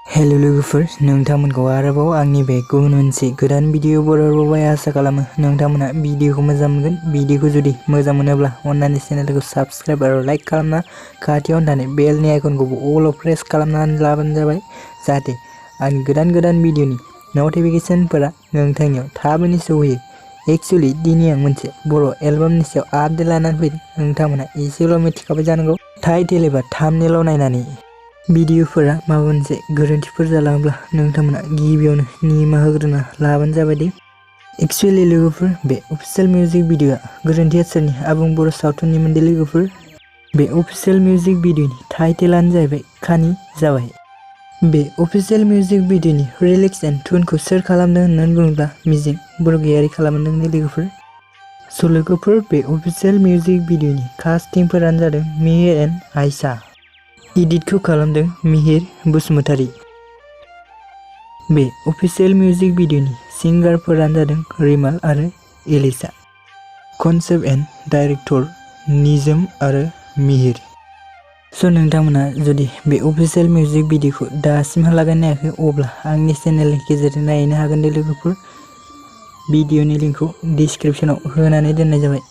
Hello लोगोफोर, नोंथांमोनखौ आरोबाव आंनि बे गुबुन मोनसे गोदान भिडिअ बरायबाय। आसा खालामो नोंथांमोना भिडिअखौ मोजां मोनगोन। भिडिअखौ जुदि मोजां मोनोब्ला अन्नानै चेनेलखौ साबस्क्राइब आरो लाइक खालामना खाथियाव थानाय बेलनि आइकनखौबो अल प्रेस खालामनानै लाबानो जाबाय, जाहाथे आंनि गोदान भिडिअनि नटिफिकेशनफोरा नोंथांनियाव थाबैनो सौहैयो। एक्चुअली दिनै आं मोनसे बर' एलबामनि सायाव आपडेट लानानै फैदों। नोंथांमोना एसेल' मिथिखाबाय जानांगौ। टाइटेल एबा थाम्बनेइलाव नायनानै भिडिअफोरा माबा मोनसे गोरोन्थिफोर जालाङोब्ला नोंथांमोना गिबियावनो निमाहा होग्रोना लाबानो जाबाय दे। एक्चुअली लोगोफोर, बे अफिशियेल मिउजिक भिडिअआ गोरोन्थिया सोरनि आबुं बर' सावथुननि मोनदे लोगोफोर। बे अफिशियेल मिउजिक भिडिअनि टाइटेलानो जाहैबाय खानि जाबाय। बे अफिशियेल मिउजिक भिडिअनि लिरिक्स एन्ड टुनखौ सोर खालामदों होननानै बुङोब्ला मिजिं बरगयारी खालामदों लोगोफोर। स' लोगोफोर, बे अफिशियेल मिउजिक भिडिअनि कास्टिंफोरानो जादों मिहिर एन्ड आयशा। एडिटखौ खालामदों मिहिर बसुमतारी। बे अफिशियेल मिउजिक भिडिअनि सिंगारफोरानो जादों रिमाल आरो एलिसा। कनसेप्ट एन्ड डाइरेक्टर निजोम आरो मिहिर। स' नोंथांमोना जुदि बे अफिशियेल मिउजिक भिडिअखौ दासिमहालागै नायाखै, अब्ला आंनि चेनेलनि गेजेरजों नायनो हागोन दे लोगोफोर। भिडिअनि लिंकखौ डिसक्रिपसनाव होनानै दोननाय जाबाय।